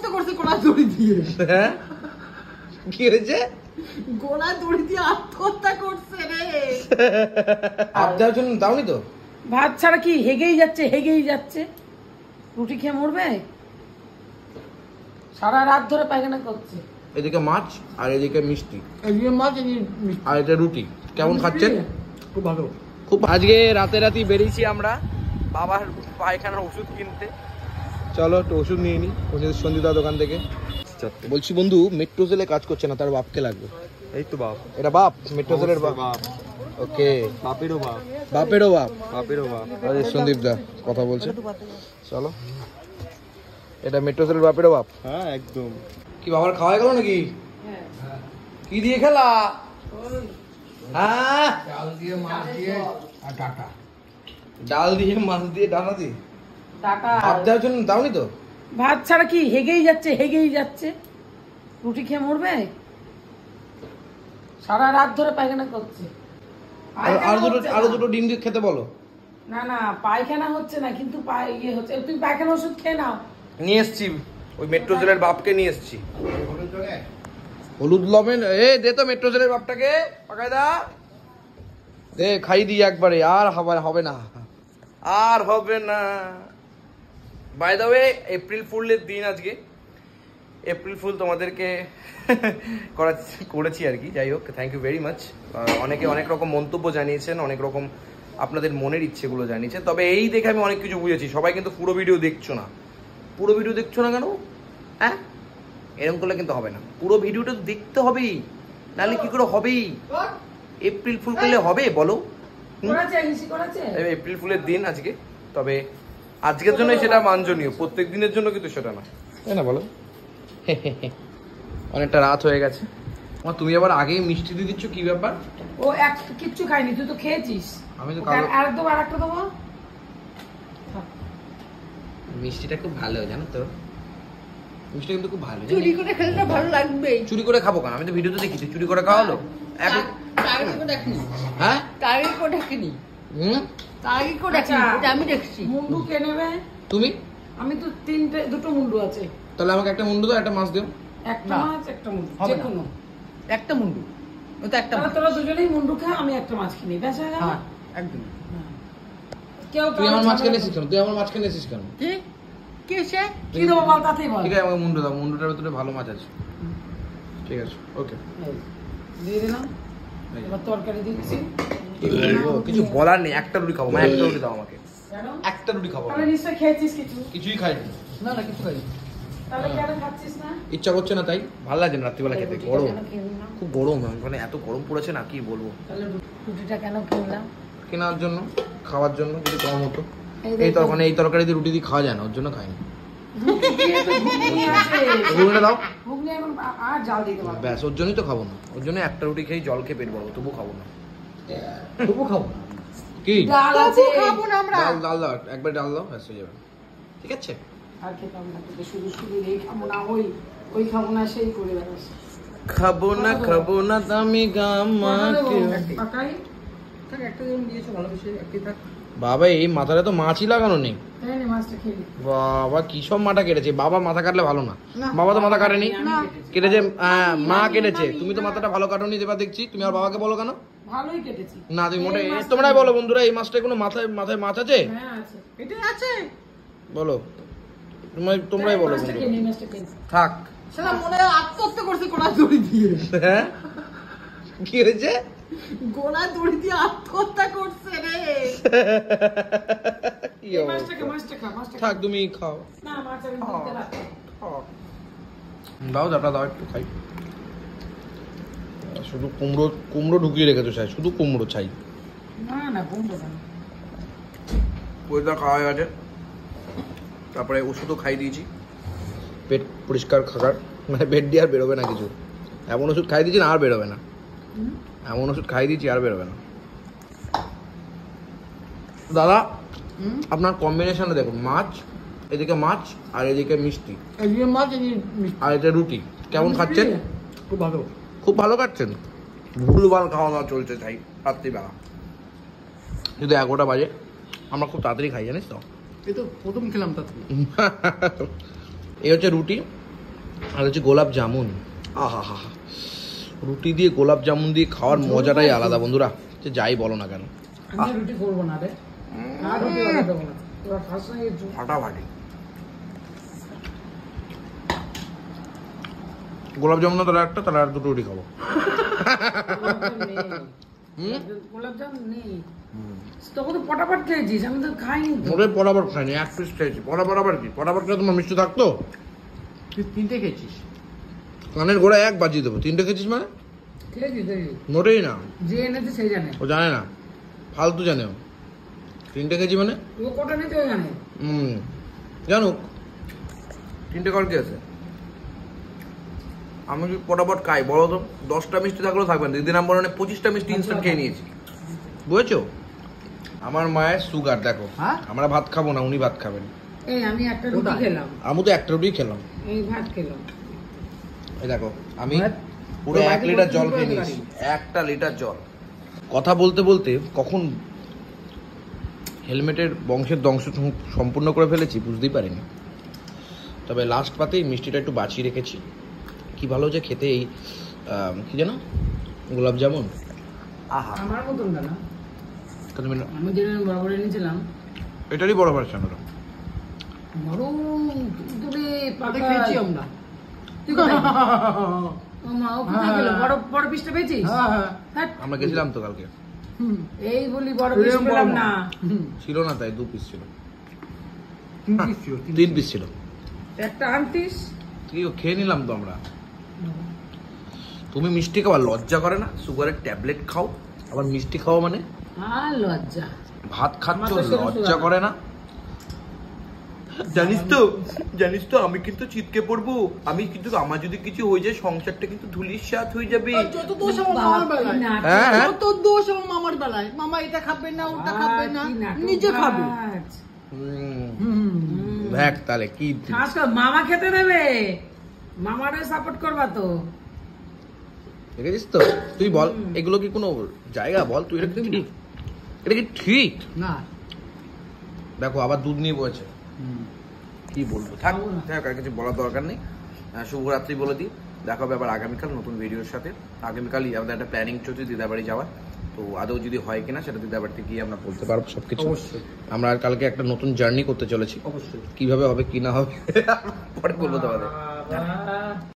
আত্মহত্যা করছে গলায় দড়ি দিয়ে। হ্যাঁ কি হয়েছে? গলায় দড়ি দিয়ে আত্মহত্যা করছে রে। ভাত দেওয়ার জন্য দাওনি তো? ভাত ছাড়া কি হেগেই যাচ্ছে। রুটি খেয়ে মরবে? সারা রাত ধরে পায়খানা করছে। এদিকে মাছ আর এদিকে মিষ্টি, এদিকে মাছ এদিকে মিষ্টি। আর এটা রুটি। কেমন খাচ্ছেন? খুব ভালো। খুব। আজকে রাতেই বেরিয়েছি আমরা বাবার পায়খানার ওষুধ কিনতে। চলো একটু ওষুধ নিয়ে নিই সঞ্জিতার দোকান থেকে। বলছি বন্ধু, মেট্রো সেলে কাজ করছে না, তার বাপকে লাগবে। এই তো বাপ। এটা বাপ, মেট্রো সেলের বাপ। ওকে, বাপেরও বাপ। বাপেরও বাপ। বাপেরও বাপ। আরে সন্দীপ দা কথা বলছে, চলো। এটা মেট্রো সেলের বাপেরও বাপ। হ্যাঁ একদম। কি বাবার খাওয়া গেল নাকি? কি দিয়ে খেলা? হ্যাঁ, ডাল দিয়ে মাছ দিয়ে আর ডাটা। ডাল দিয়ে মাছ দিয়ে ডাটা দিয়ে। টাকা ভাত দেওয়ার জন্য দাওনি তো? ভাত ছাড়া কি হেগেই যাচ্ছে। রুটি খেয়ে মরবে? সারা রাত ধরে পায়খানা করছে। আরো দুটো ডিম দিয়ে খেতে বলো। না পায়খানা হচ্ছে না, কিন্তু ইয়ে হচ্ছে। তুমি পায়খানা ওষুধ খেয়ে নাও। নিয়ে এসছি, ওই মেট্রো জেলের বাপকে নিয়ে এসছি। হলুদ লবণ দে তো মেট্রো জেলের বাপটাকে, পাকায় দা দে, খাই দিই একবারে। আর হবে না, আর হবে না। বাই দ্য ওয়ে, এপ্রিল ফুলের দিন আজকে। এপ্রিল ফুল তোমাদেরকে করেছি আর কি। যাই হোক, থ্যাংক ইউ ভেরি মাচ। অনেকে অনেক রকম মন্তব্য জানিয়েছেন, অনেক রকম আপনাদের মনের ইচ্ছেগুলো জানিয়েছেন। তবে এই দেখে আমি অনেক কিছু বুঝেছি। সবাই কিন্তু পুরো ভিডিও দেখছো না। পুরো ভিডিও দেখছো না কেন? হ্যাঁ, এরকম করলে কিন্তু হবে না। পুরো ভিডিওটা দেখতে হবেই, নাহলে কি করে হবেই? এপ্রিল ফুল করলে হবে বলো? এপ্রিল ফুলের দিন আজকে, তবে আজকের জন্য সেটা বাঞ্ছনীয়, প্রত্যেক দিনের জন্য কিন্তু সেটা না, তাই না বলো? অনেকটা রাত হয়ে গেছে। তুমি আবার আগেই মিষ্টি দিয়ে দিচ্ছ, কি ব্যাপার? ও কিচ্ছু খাইনি, তুই তো খেয়েছিস। আমি তো আরেকটা দেবো। মিষ্টিটা খুব ভালো, জানো তো? মিষ্টি কিন্তু খুব ভালো। চুরি করে খেলে তো ভালো লাগবে। চুরি করে খাবো কেন? আমি তো ভিডিওতে দেখেছি চুরি করে খাওয়া হলো। হ্যাঁ, তারিখ করে দেখিনি। তারিখ করে দেখিনি, এটা আমি দেখছি। মুন্ডু কে নেবে? তুমি? আমি তো দুটো মুন্ডু আছে। তাহলে আমাকে একটা মুন্ডু দাও, একটা মাছ দিও। একটা মাছ একটা মুন্ডু, হবে যে না। কোনো একটা মুন্ডু, ওটা একটা মাছ। তোরা দুজনেই মুন্ডু খা, আমি একটা মাছ কিনি, ব্যাস হয়ে গেল। হ্যাঁ একদম। কেউ তুই আমার মাছ কিনে এসেছিস কেন? কি হয়েছে? কি দেবো বল, তাতেই বল। ঠিক আছে, আমাকে মুন্ডু দাও। মুন্ডুটার ভিতরে ভালো মাছ আছে। ঠিক আছে, ওকে, দিয়ে দিলাম। এবার তরকারি দিচ্ছি। কিছু বলার নেই, একটা রুটি খাবো। একটা রুটি দাও আমাকে, কেন? একটা রুটি খাবো। তাহলে নিশ্চয়ই খেয়েছিস কিছু। কিছুই খাইনি। না কিছু খাইনি। তাহলে কেন খাচ্ছিস না? ইচ্ছা করছে না, তাই ভালো লাগছে না রাত্রিবেলা খেতে। রুটিটা গরম, কেন কিনলি না? খুব গরম, মানে এত গরম পড়েছে না, কি বলবো। তাহলে রুটিটা কেন কিনলাম? কেনার জন্য, খাওয়ার জন্য, যদি কম হতো। এই এই তরকারি দিয়ে রুটি দিয়ে খাওয়া যায় না, ওর জন্য খাইনি। ঘুগনি আছে। রুটিটা দাও। ঘুগনি এখন আর জাল দিতে পারবো। ব্যাস, ওর জন্যই তো খাবো না। ওর জন্য একটা রুটি খেয়ে জল খেয়ে পেট ভরবো, তবু খাবো না। তবু খাবো। কি ডাল আছে। খাবো না আমরা। ডাল দাও, একবার ডাল দাও, ব্যাস হয়ে যাবে। ঠিক আছে, আর খেতাম না, তোকে শুধু এই খাবো না, ওই খাবো না, সেই করে বেড়াস। খাবো না দামি গামাকে। পাকাই থাক, একটা যেমন দিয়েছো ভালোবেসে, একটাই থাক। বাবা, এই মাথাটা তো মাছই লাগানো নেই। তাই না, মাছটা খেয়ে নি। বাবা, কি সব মাথা কেটেছে। বাবা মাথা কাটলে ভালো না। বাবা তো মাথা কাটেনি, কেটেছে মা কেটেছে। তুমি তো মাথাটা ভালো কাটোনি, এবার দেখছি। তুমি আর বাবাকে বলো কেন? ভালোই কেটেছি। না, তুমি মোটে তোমরাই বলো বন্ধুরা, এই মাছটা কোনো মাথায় মাছ আছে? হ্যাঁ আছে। এটা আছে। বলো, তোমরাই বলো মাছটা বন্ধুরা। খেয়ে নি, মাছটা খেয়ে নি। থাক। সেটা মনে হয় আত্মহত্যা করছে গলায় দড়ি দিয়ে। হ্যাঁ, কি হয়েছে? গলায় দড়ি দিয়ে আত্মহত্যা করছে রে। কি এই অবস্থা? মাছটা খা। থাক, তুমি খাও। না, মাছ আমি দিতে রাখবো। দাও, দাও একটু খাই। শুধু কুমড়ো ঢুকিয়ে রেখেছো চাই, শুধু কুমড়ো চাই। না বন্ধু না। ওইটা খাওয়া হয়ে গেছে, তারপরে ওষুধও খাই দিয়েছি। পেট পরিষ্কার খাবার, মানে পেট দিয়ে আর বেরোবে না কিছু। এমন ওষুধ খাই দিয়েছি না, আর বেরোবে না। এমন ওষুধ খাই দিয়েছি, আর বেরোবে না। দাদা, আপনার কম্বিনেশনে দেখুন, মাছ, এদিকে মাছ আর এদিকে মিষ্টি, এদিকে মাছ এদিকে মিষ্টি। আর এটা রুটি। কেমন খাচ্ছেন? খুব ভালো। খুব ভালো খাচ্ছেন। ভুলভাল খাওয়া দাওয়া চলছে তাই রাত্রিবেলা, যদি 11টা বাজে। আমরা খুব তাড়াতাড়ি খাই, জানিস তো। এই তো প্রথম খেলাম তাতে। এই হচ্ছে রুটি, আর হচ্ছে গোলাপ জামুন। আহা হা, রুটি দিয়ে গোলাপ জামুন দিয়ে খাওয়ার মজাটাই আলাদা বন্ধুরা, যে যাই বলো না কেন। আমি রুটি করবো না রে, আর রুটি অর্ডার দেবো না, তোরা খাস না কিছু। ফাটাফাটি গোলাপ জামুন তাহলে একটা, তাহলে আর দুটো রুটি খাবো। গোলাপ জামুন নেই তোকে তো পটাপট খেয়েছিস, আমি তো খাইনি তো। ওরে পরাবার খাইনি, এক পিস খেয়েছি। পরাবার আবার কি? পরাবার খেলে তোমার মিষ্টি থাকতো? তুই 3টে খেয়েছিস? কানের গোড়া এক বাজিয়ে দেবো। 3টে খেয়েছিস মানে? খেয়েছিস মোটেই না, যে এনেছে সেই জানে, ও জানে না, ফালতু জানে ও। 3টে খেয়েছি মানে? ও কটা নিতে ও জানে। জানুক 3টে কর কি আছে। আমি যদি পটাপট খাই বলো তো, 10টা মিষ্টি থাকলেও থাকবে না। দিদি নাম্বার 25টা মিষ্টি ইনস্ট্যান্ট খেয়ে নিয়েছি, বুঝেছো? আমার মায়ের সুগার দেখো, হ্যাঁ? আমরা ভাত খাবো না, উনি ভাত খাবেন। এই আমি একটা রুটি খেলাম, আমি তো একটা রুটি খেলাম। এই ভাত খেলাম। এই দেখো আমি ভাত? পুরো তো 1 বাড়িতে লিটার বসে জল কি খেয়ে করে নিয়েছি, 1টা লিটার জল। কথা বলতে বলতে কখন হেলমেটের বংশের ধ্বংস সম্পূর্ণ করে ফেলেছি বুঝতেই পারিনি। তবে লাস্ট পাতেই মিষ্টিটা একটু বাঁচিয়ে রেখেছি। কি ভালো যে খেতে, এই কি যেন গোলাপ জামুন। আহা, আমার মতন না, তুমি আমি যেটা বরাবর এনেছিলাম এটারই বড় ভার্সন ওটা। বড় তুলে তাতে খেয়েছি আমরা। তুই কোথায়? ও মা, ও কোথায় গেল? বড় বড় পিসটা পেয়েছিস? হ্যাঁ হ্যাঁ। ধ্যাৎ, আমরা গেছিলাম তো কালকে, এই বলি বড় পিস এরকম পেলাম বড় না। ছিল না, তাই 2 পিস ছিল। 3 পিস ছিল, 3 পিস ছিল। একটা আনতিস। তুই খেয়ে নিলাম তো আমরা। তুমি মিষ্টি খাওয়া লজ্জা করে না? সুগারের ট্যাবলেট খাও, আবার মিষ্টি খাও মানে? আর লজ্জা। ভাত খাচ্ছ, আমার তো শুধু লজ্জা সুগার। করে না? জানিস তো আমি কিন্তু চিৎকে পড়বো। আমি কিন্তু, আমার যদি কিছু হয়ে যায় সংসারটা কিন্তু ধুলির সাথ হয়ে যাবে। যত দোষ আমার মামার বেলায়, হ্যাঁ হ্যাঁ, যত দোষ আমার মামার বেলায়। মামা এটা খাবে না, ওটা খাবে না, কি নাটক নিজে খাবে। বাজ। দেখ তাহলে কি খাস কর, মামা খেতে দেবে, মামারে সাপোর্ট করবা তো। দেখেছিস তো? তুই বল এগুলো কি কোনো জায়গা? বল তুই, এটা কি ঠিক? এটা কি ঠিক? না। দেখো আবার দুধ নিয়ে বসেছে, কি বলবো, থাক থাক, আর কিছু বলার দরকার নেই। শুভরাত্রি বলে দিই, দেখা হবে আবার আগামীকাল নতুন ভিডিওর সাথে। আগামীকালই আমাদের একটা প্ল্যানিং চলছে দিদাবাড়ি যাওয়ার, তো আদৌ যদি হয় কিনা সেটা দিদাবাড়িতে গিয়ে আমরা বলতে পারবো সবকিছু। অবশ্যই আমরা আর কালকে একটা নতুন জার্নি করতে চলেছি, অবশ্যই। কিভাবে হবে কি না হবে পরে বলবো তোমাদের।